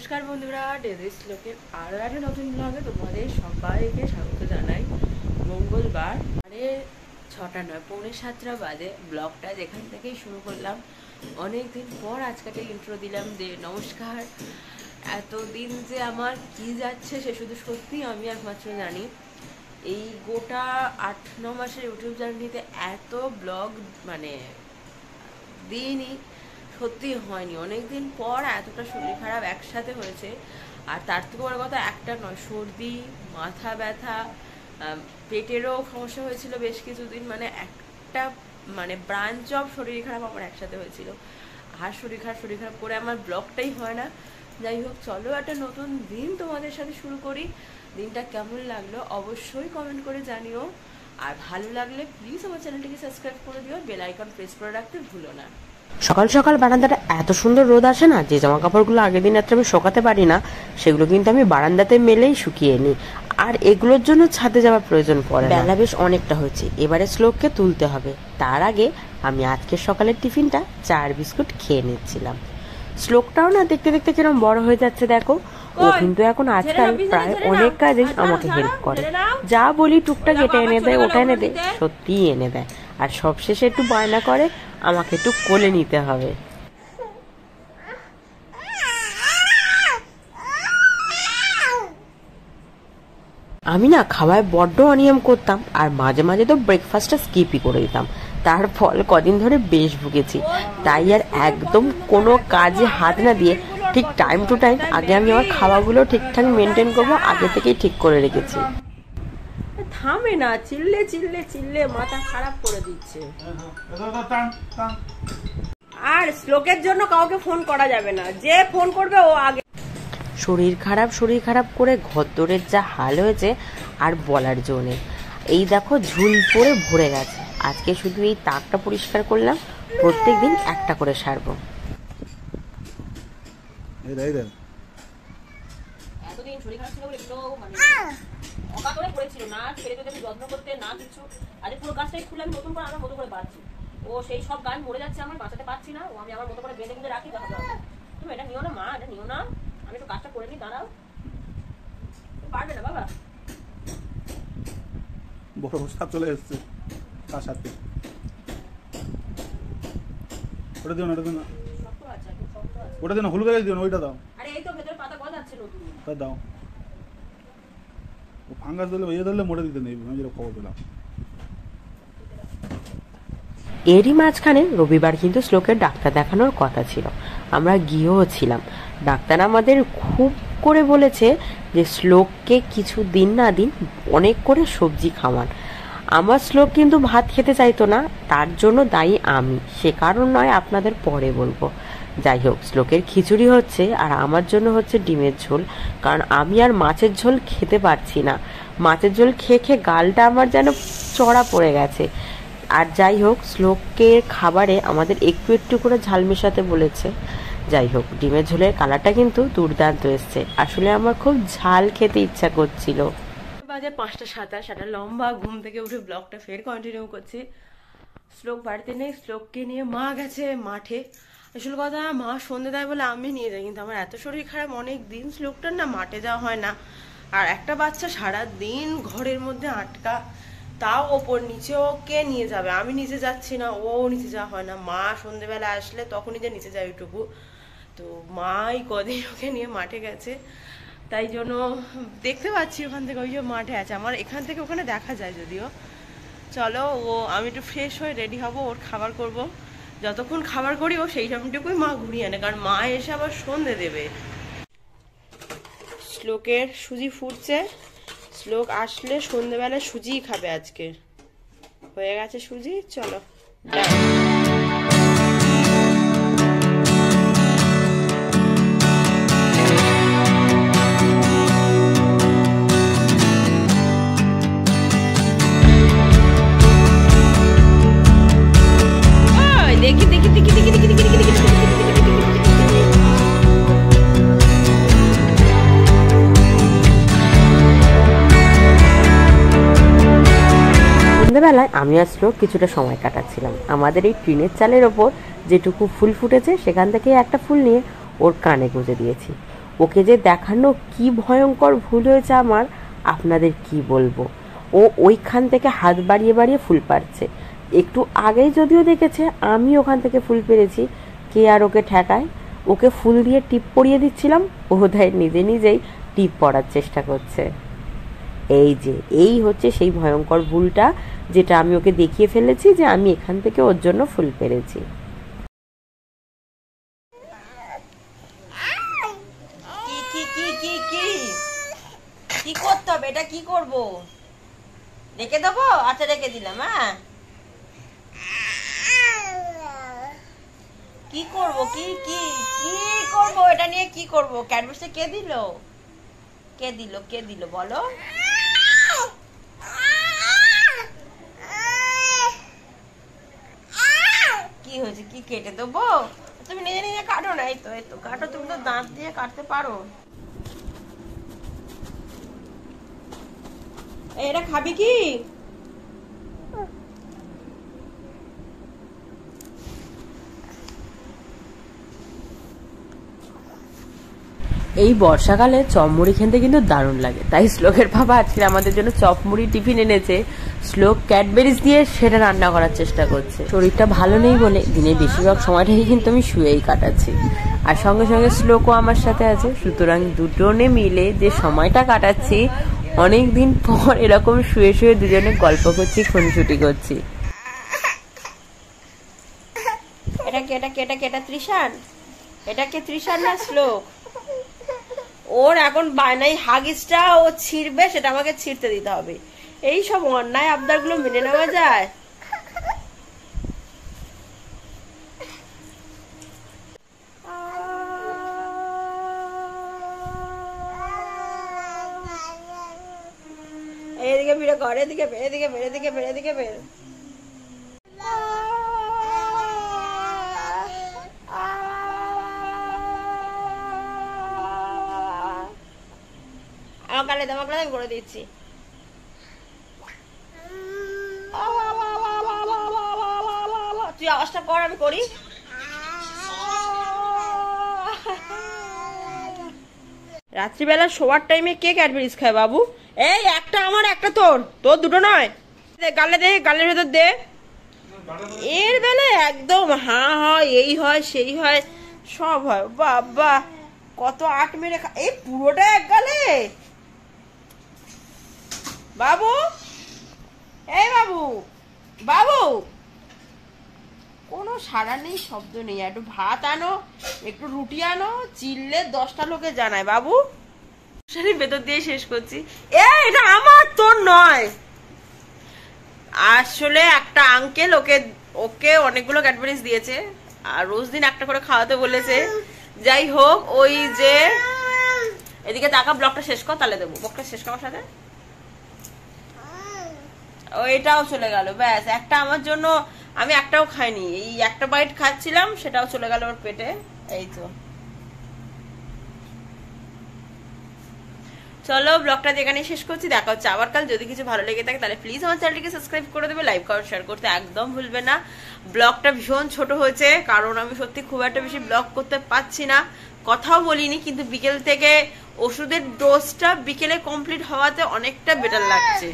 নমস্কার বন্ধুরা, ডেজি শ্লোকের আরও একটা নতুন ব্লগে তোমাদের সবাইকে স্বাগত জানাই। মঙ্গলবার 6টা নয় 6:45 বাজে ব্লগটা যেখান থেকেই শুরু করলাম। অনেক দিন পর আজকে ইন্ট্রো দিলাম যে নমস্কার। এতদিন যে আমার কি যাচ্ছে সে শুধু সত্যি আমি একমাত্র জানি। এই গোটা 8-9 মাসের ইউটিউব জার্নিতে এত ব্লগ দিনই সত্যি হয়নি। অনেকদিন পর এতটা শরীর খারাপ একসাথে হয়েছে। আর তার থেকে বড় কথা একটা নয়, সর্দি, মাথা ব্যথা, পেটেরও সমস্যা হয়েছিল বেশ কিছুদিন। একটা ব্রাঞ্চ অফ শরীর খারাপ আমার একসাথে হয়েছিল। আর শরীর খারাপ করে আমার ব্লগটাই হয় না। যাই হোক, চলো একটা নতুন দিন তোমাদের সাথে শুরু করি। দিনটা কেমন লাগলো অবশ্যই কমেন্ট করে জানিও। আর ভালো লাগলে প্লিজ আমার চ্যানেলটিকে সাবস্ক্রাইব করে দিও, বেল আইকন প্রেস করে রাখতে ভুলো না। সকাল সকাল বারান্দাটা এত সুন্দর রোদ আসে না, যে জামা কাপড়গুলো আগের দিন রাত্রে আমি শোকাতে পারি না সেগুলো কিন্তু আমি বারান্দাতে মেলেই শুকিয়ে নিই। আর এগুলোর জন্য ছাদে যাওয়ার প্রয়োজন পড়ে। বেলা বেশ অনেকটা হয়েছে, এবারে শ্লোককে তুলতে হবে। তার আগে আমি আজকের সকালের টিফিনটা চার বিস্কুট খেয়ে নিচ্ছিলাম। শ্লোকটাও না দেখতে দেখতে কিরকম বড় হয়ে যাচ্ছে দেখো। ও কিন্তু এখন আজকাল প্রায় অনেক কাজে আমাকে হেল্প করে। যা বলি টুকটাক এটা এনে দেয়, ওটা এনে দেয়, সত্যিই এনে দেয়। আর সবশেষে একটু বায়না করে আমাকে একটু কোলে নিতে হবে। আমি না খাওয়ায় বড্ড অনিয়ম করতাম, আর মাঝে মাঝে তো ব্রেকফাস্টটা স্কিপই করে দিতাম। তার ফল কদিন ধরে বেশ ভুগেছি। তাই আর একদম কোনো কাজে হাত না দিয়ে ঠিক টাইম টু টাইম আগে আমি আমার খাওয়াগুলো ঠিকঠাক মেনটেন করবো, আগে থেকেই ঠিক করে রেখেছি। থামে না, চিল্লে চিল্লে চিল্লে মাথা খারাপ করে দিচ্ছে। আর শ্লোকের জন্য কাউকে ফোন করা যাবে না, যে ফোন করবে ও আগে। শরীর খারাপ করে ঘরদোরের যা হাল হয়েছে আর বলার জো নেই। এই দেখো ঝুল পড়ে ভরে গেছে। আজকে শুধু এই তাকটা পরিষ্কার করলাম, প্রত্যেকদিন একটা করে সারবো। এতদিন শরীর খারাপ ছিল বলে একটু অকাতরে পড়েছিল না, ছেড়ে যদি যত্ন করতে না কিছু। আরে পুরো গাছটাই খুলে আমি নতুন করে আমার মতো করে বাঁচছি। ও সেই সব গাছ মরে যাচ্ছে, আমার বাঁচাতে পারছি না। ও আমি আমার মতো করে বেঁধে রাখি। দেখা যাবে তুমি এটা নিও না মা, এটা নিও না, আমি একটু কাজটা করে নিই, দাঁড়াও। পারবে না বাবা, বড় সাপ চলে এসছে তার সাথে। ওটা দিও না, ওটা দিও না, ওটা দিও না, হলুদ গাছ দিও না, ওইটা দাও। আরে এই তো ভেতরে পাতা গজাচ্ছে নতুন, তা দাও। ও ফাঙ্গাস ধরলে ইয়ে ধরলে মরে দিতে নেই, আমি যেটা খবর পেলাম। এরই মাঝখানে রবিবার কিন্তু শ্লোকের ডাক্তার দেখানোর কথা ছিল। আমরা গিয়েও ছিলাম। ডাক্তার আমাদের খুব করে বলেছে যে শ্লোককে কিছু দিন না দিন অনেক করে সবজি খাওয়ান। আমার শ্লোক কিন্তু ভাত খেতে চাইতো না, তার জন্য দায়ী আমি। সে কারণ নয়, আপনাদের পরে বলবো। যাই হোক, শ্লোকের খিচুড়ি হচ্ছে আর আমার জন্য হচ্ছে ডিমের ঝোল। কারণ আমি আর মাছের ঝোল খেতে পারছি না। মাছের ঝোল খেয়ে খেয়ে গালটা আমার যেন চড়া পড়ে গেছে। আর যাই হোক, শ্লোকের খাবারে আমাদের একটু একটু করে ঝাল মেশাতে বলেছে। যাই হোক, ডিমের ঝোলের কালারটা কিন্তু দুর্দান্ত এসছে। আসলে আমার খুব ঝাল খেতে ইচ্ছা করছিল। বাজে 5:27। একটা লম্বা ঘুম থেকে উঠে ব্লগটা ফের কন্টিনিউ করছি। শ্লোক বাড়িতে নেই, শ্লোককে নিয়ে মা গেছে মাঠে। আসল কথা, মা সন্ধে দেয় বলে আমি নিয়ে যাই, কিন্তু আমার এত শরীর খারাপ অনেক দিন শ্লোকটার না মাঠে যাওয়া হয় না। আর একটা বাচ্চা সারা দিন ঘরের মধ্যে আটকা, তাও ওপর নিচে ওকে নিয়ে যাবে, আমি নিচে যাচ্ছি না, ও নিচে যাওয়া হয় না। মা সন্ধেবেলা আসলে তখনই যে নিচে যায় ওইটুকু। তো মাই কদিন ওকে নিয়ে মাঠে গেছে, তাই জন্য দেখতে পাচ্ছি ওখান থেকে ওই যে মাঠে আছে। আমার এখান থেকে ওখানে দেখা যায় যদিও। চলো, আমি একটু ফ্রেশ হয়ে রেডি হব, ওর খাবার করব। যতক্ষণ খাবার করি ও সেই সময়টুকুই মা ঘুরিয়ে আনে, কারণ মা এসে আবার সন্ধে দেবে। শ্লোকের সুজি ফুটছে, শ্লোক আসলে সন্ধেবেলায় সুজিই খাবে আজকে। হয়ে গেছে সুজি, চলো। দেখি দেখি দেখি দেখি দেখি দেখি দেখি দেখি সন্ধ্যেবেলায় আমি আর শ্লোক কিছুটা সময় কাটাচ্ছিলাম। আমাদের এই টিনের চালের ওপর যেটুকু ফুল ফুটেছে সেখান থেকে একটা ফুল নিয়ে ওর কানে গুঁজে দিয়েছি। ওকে যে দেখানো কি ভয়ঙ্কর ভুল হয়েছে আমার, আপনাদের কি বলবো। ও ওইখান থেকে হাত বাড়িয়ে বাড়িয়ে ফুল পাড়ছে। একটু আগেই যদিও দেখেছে আমি ওখান থেকে ফুল পেরেছি, কে আর ওকে ঠেকায়। ওকে ফুল দিয়ে টিপ পরিয়ে দিচ্ছিলাম, ও বোধহয় নিজে নিজেই টিপ পড়ার চেষ্টা করছে। এই হচ্ছে সেই ভয়ঙ্কর ভুলটা, যেটা আমি ওকে দেখিয়ে ফেলেছি যে আমি এখান থেকে ওর জন্য ফুল পেরেছি। কি করতে হবে, এটা কি করব? রেখে দেবো? আচ্ছা রেখে দিলাম। হ্যাঁ, কি করব? কি কি কি করব? এটা নিয়ে কি করব? ক্যাডবেরিজটা কে দিল? কে দিল? কে দিল বলো? কি হয়েছে? কি কেটে দেবো? তুমি নিজে নিজে কাটো না। এই তো কাটো, তুমি তো দাঁত দিয়ে কাটতে পারো। এটা খাবি কি? এই বর্ষাকালে চপমুড়ি খেতে কিন্তু দারুণ লাগে, তাই শ্লোকের বাবা আজকে আমাদের জন্য চপমুড়ি টিফিন এনেছে। শ্লোক ক্যাডবেরিজ দিয়ে সেটা রান্না করার চেষ্টা করছে। শরীরটা ভালো নেই বলে দিনের বেশিরভাগ সময়টাই কিন্তু আমি শুয়েই কাটাচ্ছি, আর সঙ্গে সঙ্গে শ্লোকও আমার সাথে আছে। সুতরাং দুজনে মিলে যে সময়টা কাটাচ্ছি, অনেকদিন পর এরকম শুয়ে শুয়ে দুজনে গল্প করছি, খুনসুটি করছি। এটা ত্রিশান? এটা কে ত্রিশান না শ্লোক? ওর এখন বায়নাই হাগিসটা ও ছিঁড়বে, সেটা আমাকে ছিঁড়তে দিতে হবে। এই সব অন্যায় আবদার গুলো মেনে নেওয়া যায়? এদিকে ফিরে কর, এদিকে ফের, এদিকে ফের, এদিকে ফের, এদিকে ফের। আমার গালে আমি করে দিচ্ছি। তুই আওয়াজটা কর, আমি করি। রাত্রিবেলা শোয়ার টাইমে কে ক্যাডবেরিজ খায় বাবু? এই একটা আমার, একটা তোর, তোর দুটো নয়। গালে দে, গালের ভেতর দে। এর বেলা একদম হ্যাঁ হয়, এই হয়, সেই হয়, সব হয়। বাবা কত আট মেরে এই পুরোটা এক গালে। বাবু, এই বাবু, বাবু, কোনো সাড়া নেই, শব্দ নেই। একটু ভাত আনো, একটু রুটি আনো, চিল্লে 10টা লোকে জানায়। বাবু ভেতর দিয়ে শেষ করছি। এটা আমার, তোর নয়। আসলে একটা আঙ্কেল ওকে অনেকগুলো ক্যাডবেরিজ দিয়েছে, আর রোজ দিন একটা করে খাওয়াতে বলেছে। যাই হোক, ওই যে এদিকে টাকা ব্লকটা শেষ কর, তাহলে দেবো। ব্লকটা শেষ করার সাথে এটাও চলে গেল। ব্যাস, একটা আমার জন্য, আমি একটাও খাইনি। এই একটা বাইট খাচ্ছিলাম, সেটাও চলে গেল ওর পেটে। এই তো, চলো ব্লগটা যেখানে শেষ করছি। দেখা হচ্ছে আবার কাল। যদি কিছু ভালো লেগে থাকে তাহলে প্লিজ আমার চ্যানেলটিকে সাবস্ক্রাইব করে দেবে, লাইক কমেন্ট শেয়ার করতে একদম ভুলবে না। ব্লগটা ভীষণ ছোট হয়েছে, কারণ আমি সত্যি খুব একটা বেশি ব্লগ করতে পারছি না, কথাও বলিনি। কিন্তু বিকেল থেকে ওষুধের ডোজটা বিকেলে কমপ্লিট হওয়াতে অনেকটা বেটার লাগছে।